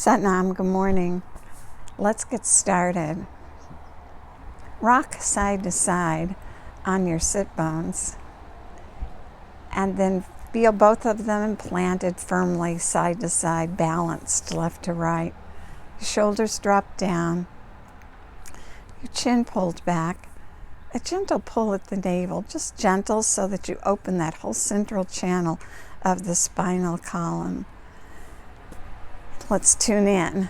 Satnam, good morning. Let's get started. Rock side to side on your sit bones and then feel both of them planted firmly side to side, balanced left to right. Your shoulders drop down, your chin pulled back, a gentle pull at the navel, just gentle so that you open that whole central channel of the spinal column. Let's tune in.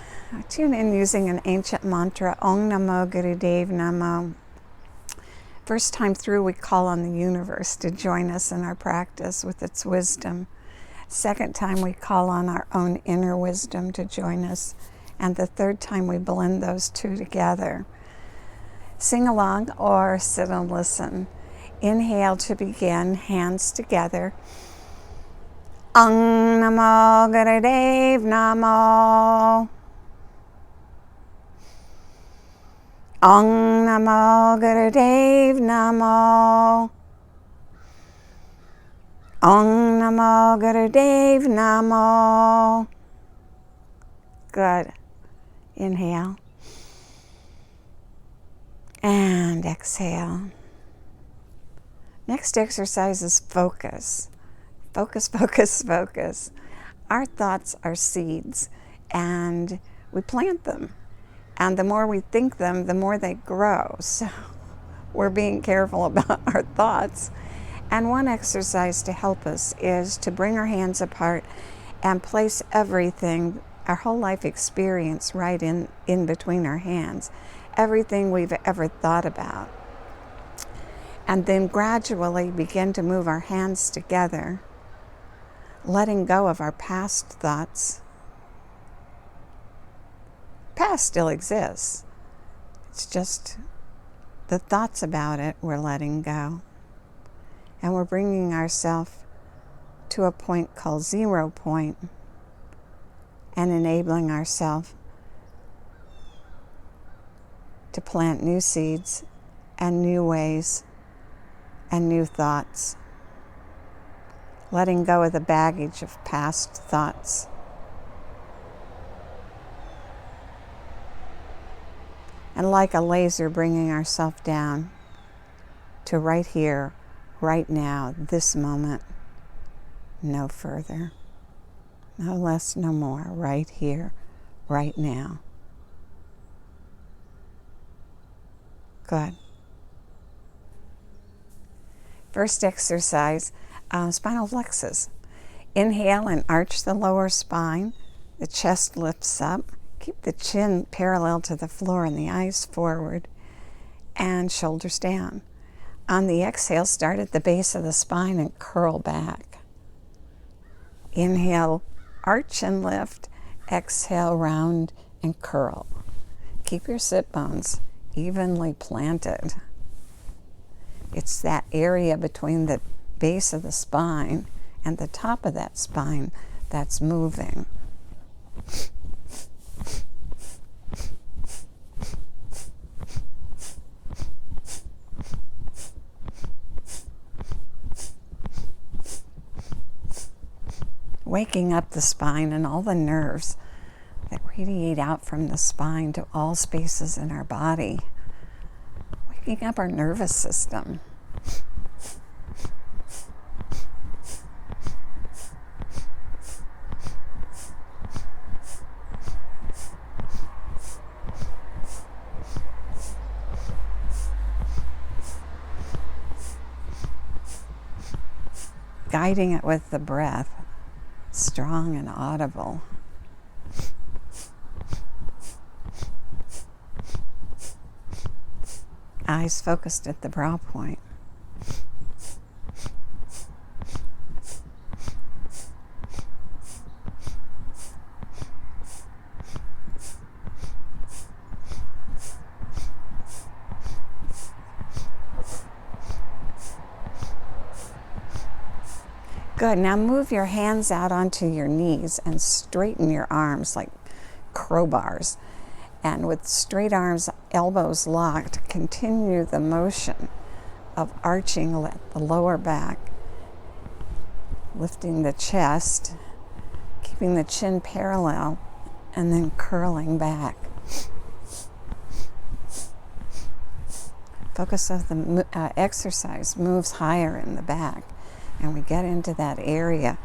Tune in using an ancient mantra, Om Namo Gurudev Namo. First time through, we call on the universe to join us in our practice with its wisdom. Second time, we call on our own inner wisdom to join us. And the third time, we blend those two together. Sing along or sit and listen. Inhale to begin, hands together. Om Namo Gurudev Namo. Om Namo Gurudev Namo. Om Namo Gurudev Namo. Good. Inhale. And exhale. Next exercise is focus. Focus, focus, focus. Our thoughts are seeds, and we plant them. And the more we think them, the more they grow. So we're being careful about our thoughts. And one exercise to help us is to bring our hands apart and place everything, our whole life experience, right in between our hands. Everything we've ever thought about. And then gradually begin to move our hands together, letting go of our past thoughts. Past still exists. It's just the thoughts about it we're letting go. And we're bringing ourselves to a point called 0 point and enabling ourselves to plant new seeds and new ways and new thoughts. Letting go of the baggage of past thoughts. And like a laser, bringing ourselves down to right here, right now, this moment, no further, no less, no more, right here, right now. Good. First exercise, spinal flexes. Inhale and arch the lower spine. The chest lifts up. Keep the chin parallel to the floor and the eyes forward. And shoulders down. On the exhale, start at the base of the spine and curl back. Inhale, arch and lift. Exhale, round and curl. Keep your sit bones evenly planted. It's that area between the base of the spine and the top of that spine that's moving. Waking up the spine and all the nerves that radiate out from the spine to all spaces in our body. Waking up our nervous system. Guiding it with the breath, strong and audible. Eyes focused at the brow point. Good. Now move your hands out onto your knees and straighten your arms like crowbars. And with straight arms, elbows locked, continue the motion of arching the lower back, lifting the chest, keeping the chin parallel and then curling back. Focus of the exercise moves higher in the back, and we get into that area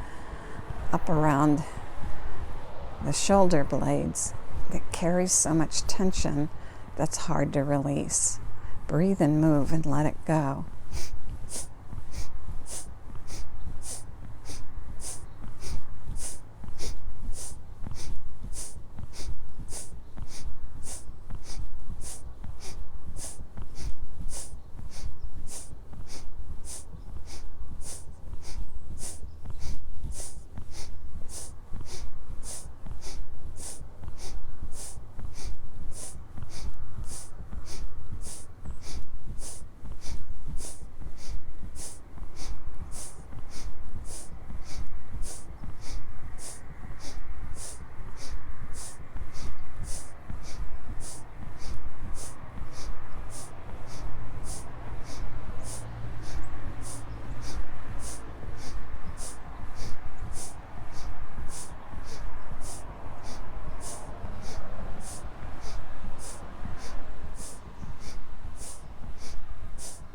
up around the shoulder blades that carries so much tension that's hard to release. Breathe and move and let it go.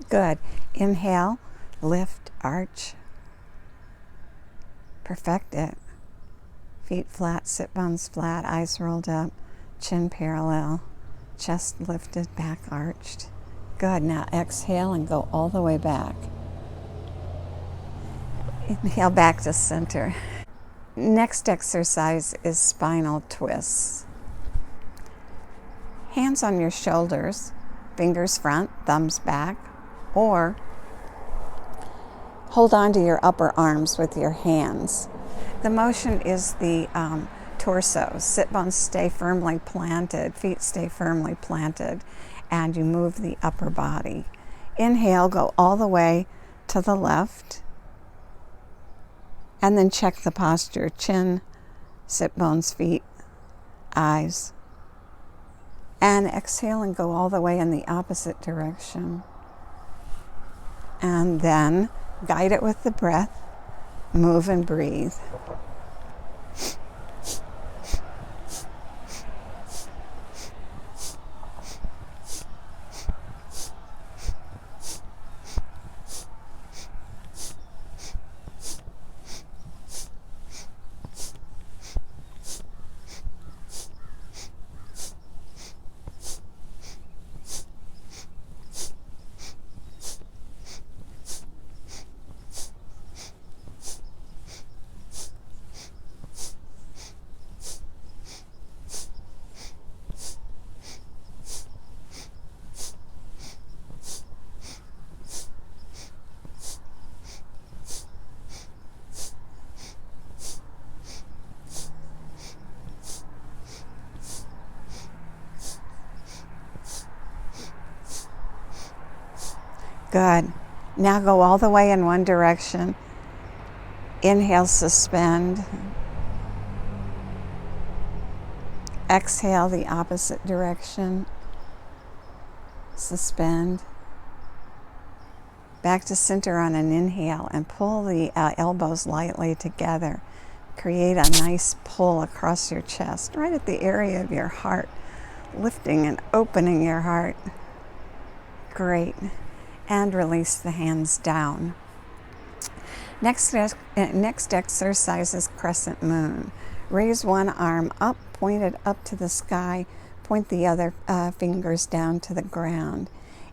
Good. Inhale, lift, arch. Perfect it. Feet flat, sit bones flat, eyes rolled up, chin parallel, chest lifted, back arched. Good. Now exhale and go all the way back. Inhale back to center. Next exercise is spinal twists. Hands on your shoulders, fingers front, thumbs back, or hold on to your upper arms with your hands. The motion is the torso. Sit bones stay firmly planted, feet stay firmly planted, and you move the upper body. Inhale, go all the way to the left, and then check the posture. Chin, sit bones, feet, eyes. And exhale and go all the way in the opposite direction. And then guide it with the breath, move and breathe. Good. Now go all the way in one direction. Inhale, suspend. Exhale, the opposite direction. Suspend. Back to center on an inhale and pull the elbows lightly together. Create a nice pull across your chest, right at the area of your heart, lifting and opening your heart. Great. And release the hands down. Next exercise is crescent moon. Raise one arm up, point it up to the sky, point the other fingers down to the ground.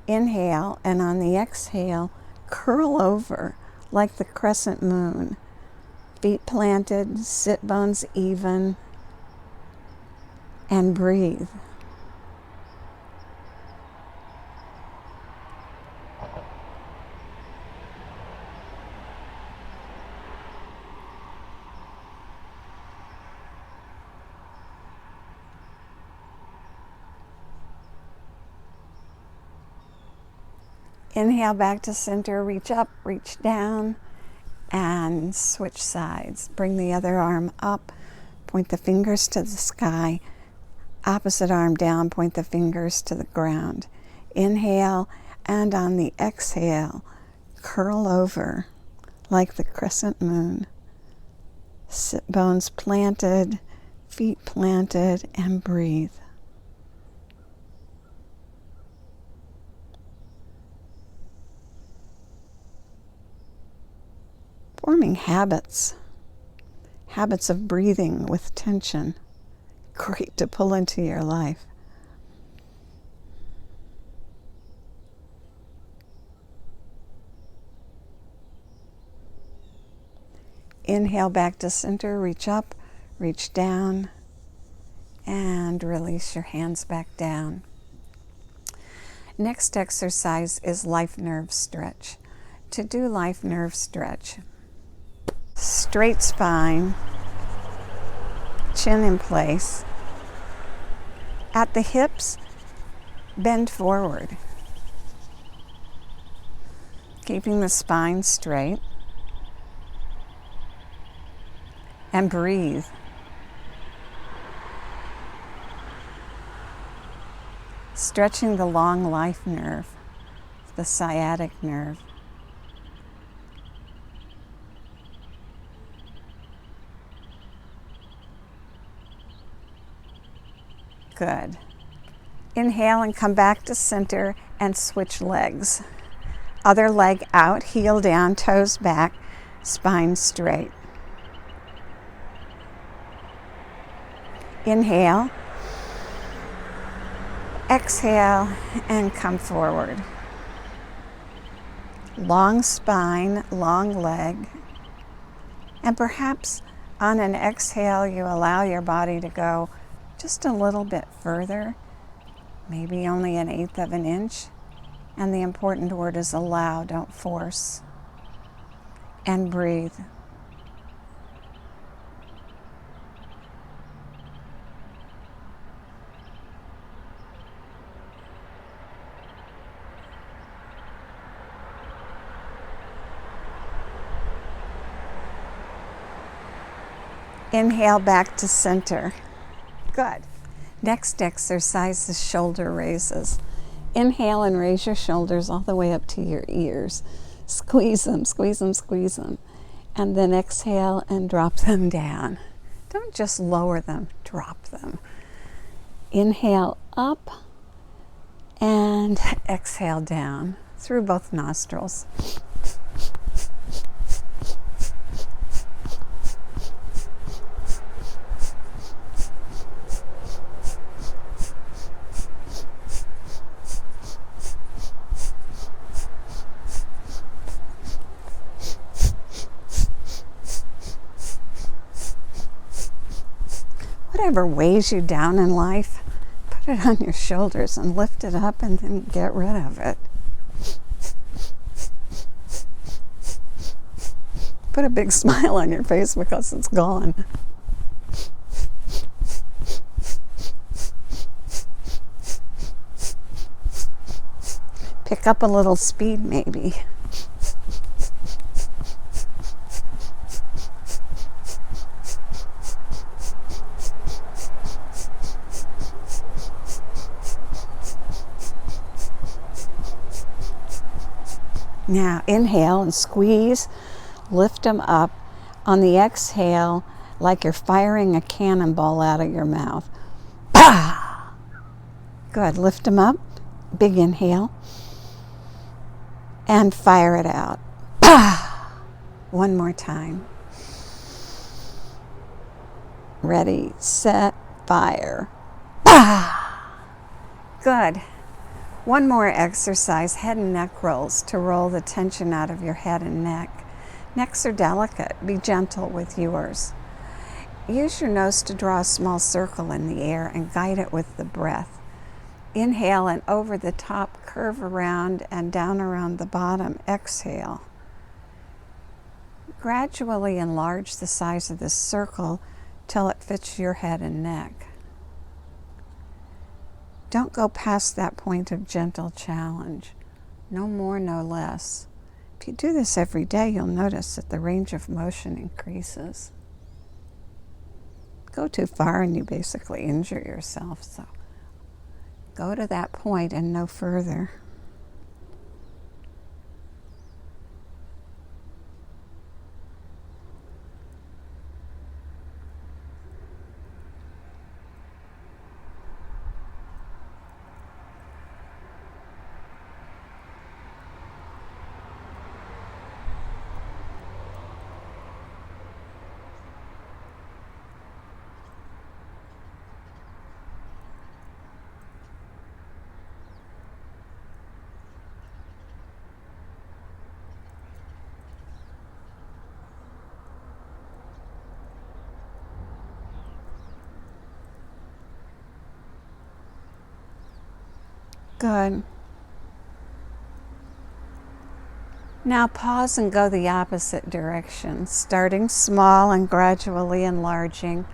Inhale, and on the exhale, curl over like the crescent moon. Feet planted, sit bones even, and breathe. Inhale back to center, reach up, reach down, and switch sides. Bring the other arm up, point the fingers to the sky, opposite arm down, point the fingers to the ground. Inhale, and on the exhale, curl over like the crescent moon. Sit bones planted, feet planted, and breathe. Forming habits of breathing with tension. Great to pull into your life. Inhale back to center, reach up, reach down, and release your hands back down. Next exercise is life nerve stretch. To do life nerve stretch, straight spine, chin in place. At the hips, bend forward, keeping the spine straight. And breathe. Stretching the long life nerve, the sciatic nerve. Good. Inhale and come back to center and switch legs. Other leg out, heel down, toes back, spine straight. Inhale, exhale, and come forward. Long spine, long leg, and perhaps on an exhale you allow your body to go just a little bit further, maybe only 1/8 of an inch, and the important word is allow, don't force. And breathe. Inhale back to center. Good. Next exercise is shoulder raises. Inhale and raise your shoulders all the way up to your ears. Squeeze them, squeeze them, squeeze them. And then exhale and drop them down. Don't just lower them, drop them. Inhale up and exhale down through both nostrils. Whatever weighs you down in life, put it on your shoulders and lift it up and then get rid of it. Put a big smile on your face because it's gone. Pick up a little speed maybe. Now inhale and squeeze, lift them up. On the exhale, like you're firing a cannonball out of your mouth. Bah! Good, lift them up, big inhale, and fire it out. Bah! One more time. Ready, set, fire. Bah! Good. One more exercise, head and neck rolls, to roll the tension out of your head and neck. Necks are delicate. Be gentle with yours. Use your nose to draw a small circle in the air and guide it with the breath. Inhale and over the top, curve around and down around the bottom. Exhale. Gradually enlarge the size of this circle till it fits your head and neck. Don't go past that point of gentle challenge. No more, no less. If you do this every day, you'll notice that the range of motion increases. Go too far and you basically injure yourself. So go to that point and no further. Good. Now pause and go the opposite direction, starting small and gradually enlarging.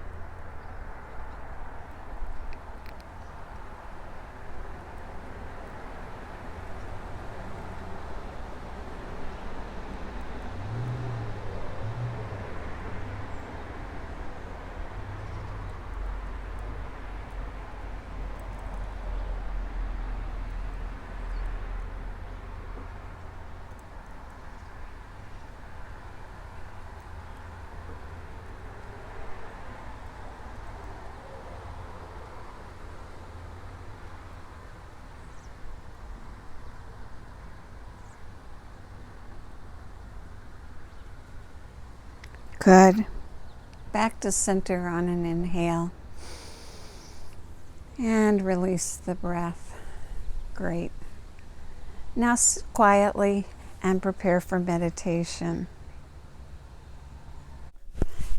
Good. Back to center on an inhale. And release the breath. Great. Now sit quietly and prepare for meditation.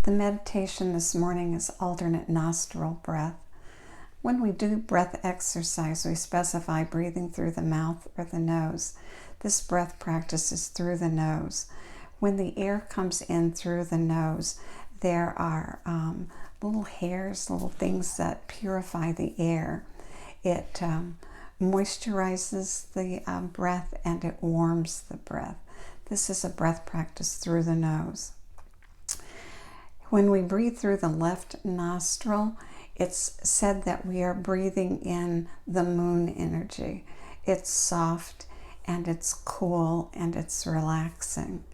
The meditation this morning is alternate nostril breath. When we do breath exercise, we specify breathing through the mouth or the nose. This breath practice is through the nose. When the air comes in through the nose, there are little hairs, little things that purify the air. It moisturizes the breath and it warms the breath. This is a breath practice through the nose. When we breathe through the left nostril, it's said that we are breathing in the moon energy. It's soft and it's cool and it's relaxing.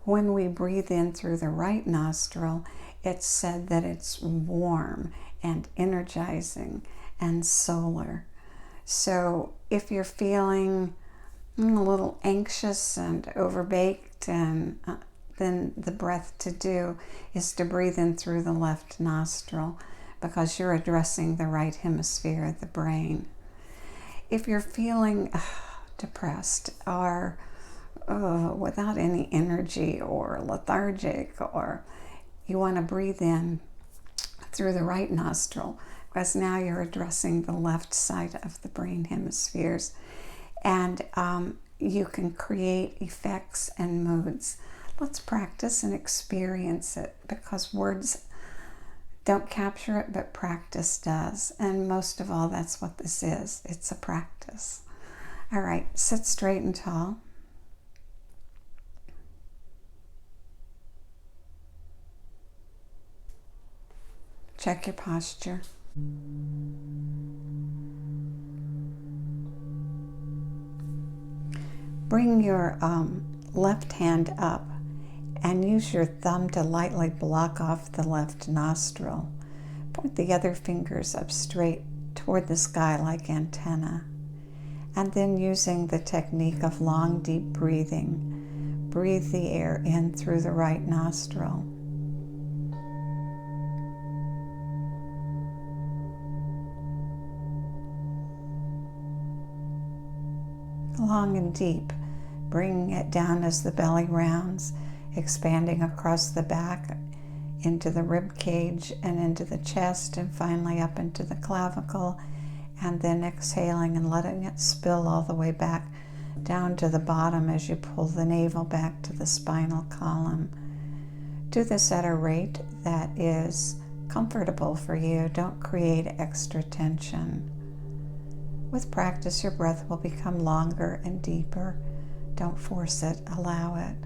When we breathe in through the right nostril, it's said that it's warm and energizing and solar. So if you're feeling a little anxious and overbaked, and then the breath to do is to breathe in through the left nostril, because you're addressing the right hemisphere of the brain. If you're feeling depressed or without any energy or lethargic, or you want to breathe in through the right nostril, because now you're addressing the left side of the brain hemispheres, and you can create effects and moods. Let's practice and experience it, because words don't capture it, but practice does. And most of all, that's what this is. It's a practice. All right, sit straight and tall. Check your posture. Bring your left hand up and use your thumb to lightly block off the left nostril. Point the other fingers up straight toward the sky like antenna. And then, using the technique of long, deep breathing, breathe the air in through the right nostril. Long and deep, bringing it down as the belly rounds, expanding across the back, into the rib cage and into the chest, and finally up into the clavicle, and then exhaling and letting it spill all the way back down to the bottom as you pull the navel back to the spinal column. Do this at a rate that is comfortable for you. Don't create extra tension. With practice, your breath will become longer and deeper. Don't force it, allow it.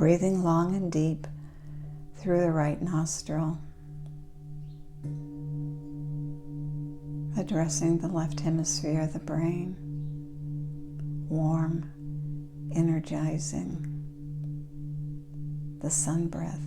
breathing long and deep through the right nostril, addressing the left hemisphere of the brain, warm, energizing, the sun breath.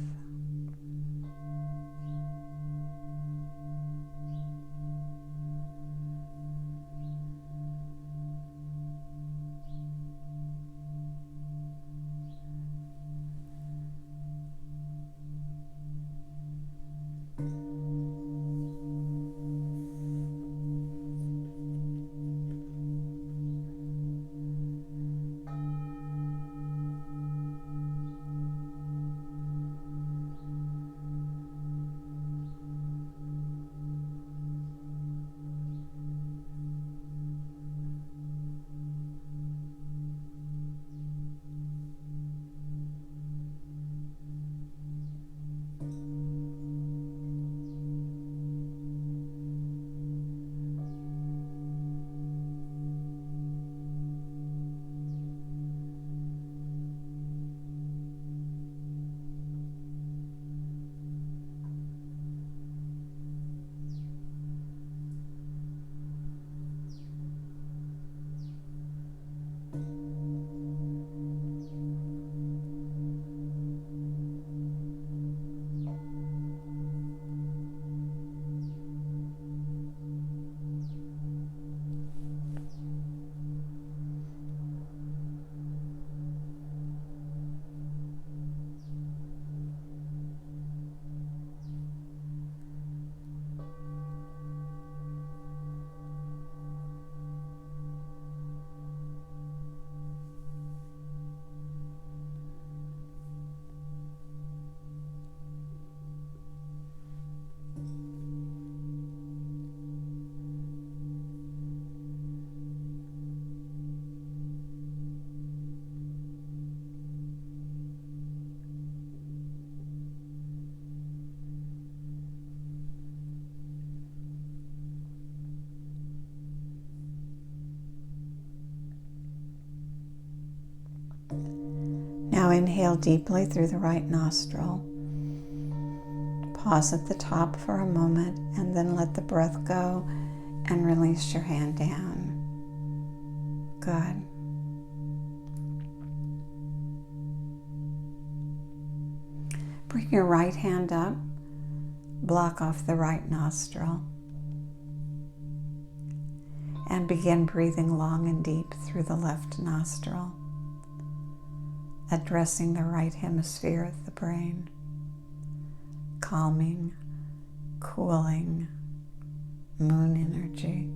Now inhale deeply through the right nostril. Pause at the top for a moment and then let the breath go and release your hand down. Good. Bring your right hand up, block off the right nostril, and begin breathing long and deep through the left nostril, addressing the right hemisphere of the brain, calming, cooling, moon energy.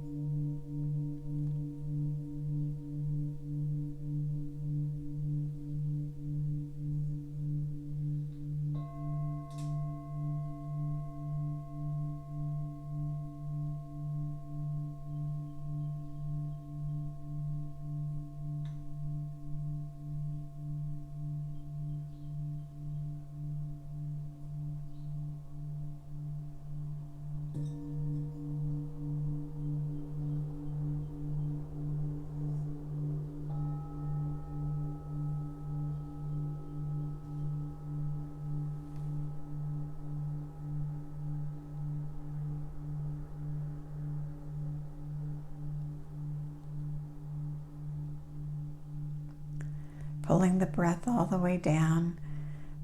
Pulling the breath all the way down,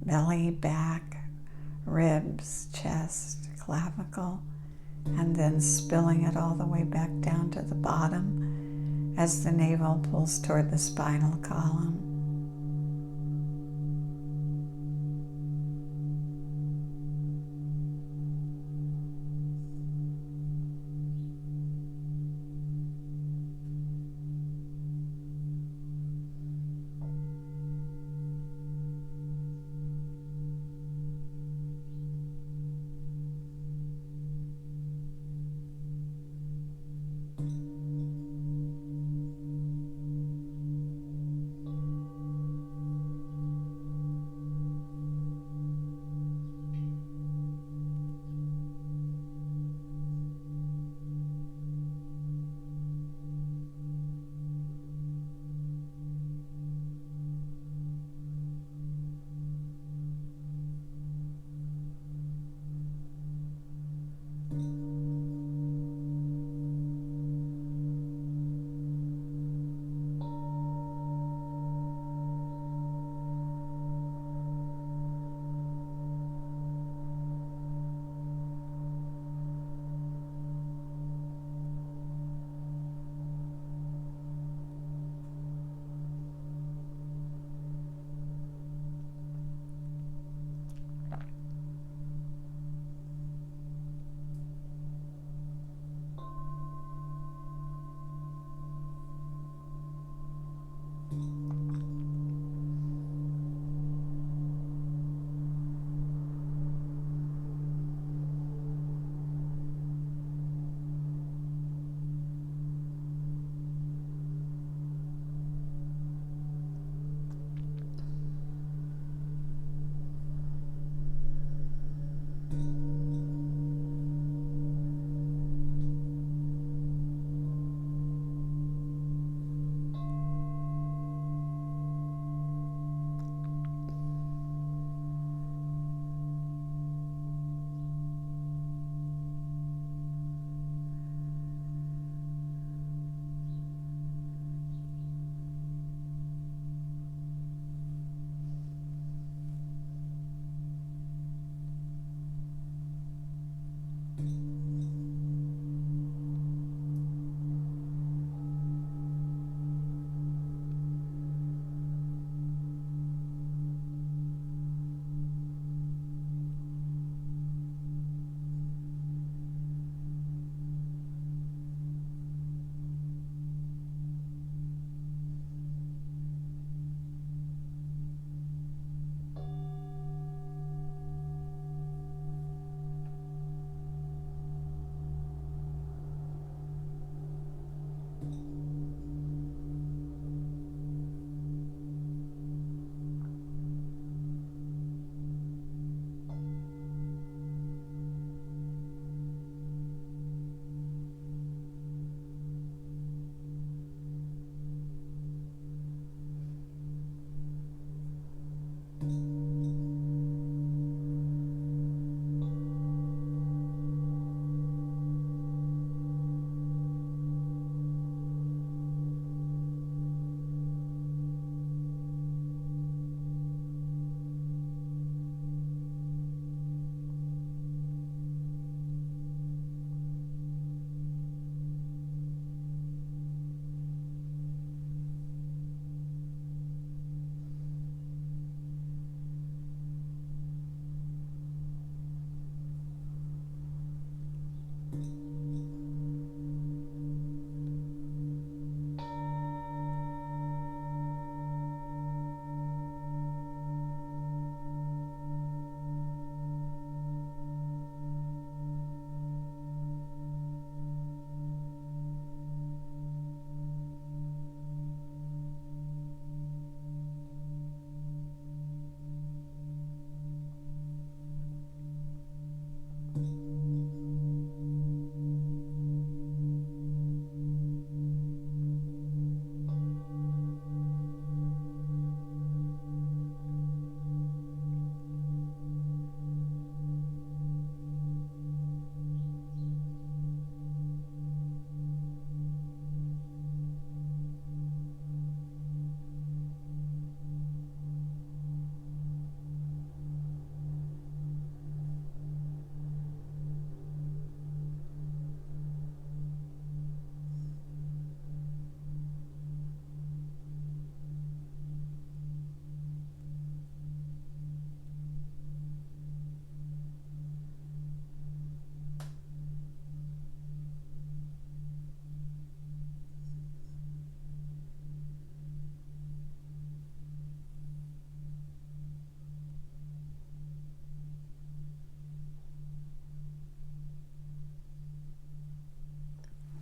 belly, back, ribs, chest, clavicle, and then spilling it all the way back down to the bottom as the navel pulls toward the spinal column.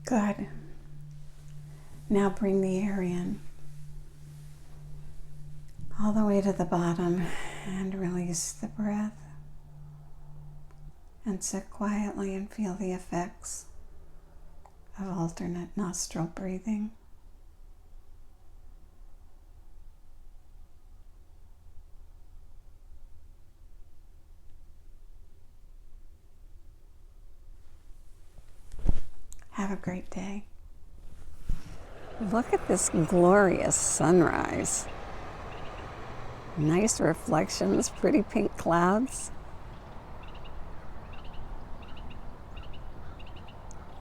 Good. Now bring the air in all the way to the bottom and release the breath. And sit quietly and feel the effects of alternate nostril breathing. Have a great day. Look at this glorious sunrise. Nice reflections, pretty pink clouds.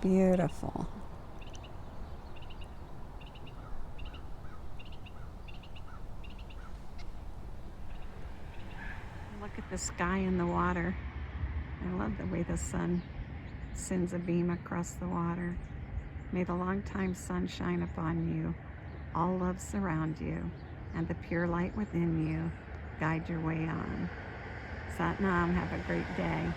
Beautiful. Look at the sky and the water. I love the way the sun sends a beam across the water. May the long-time sun shine upon you, all love surround you, and the pure light within you guide your way on. Sat Nam, have a great day.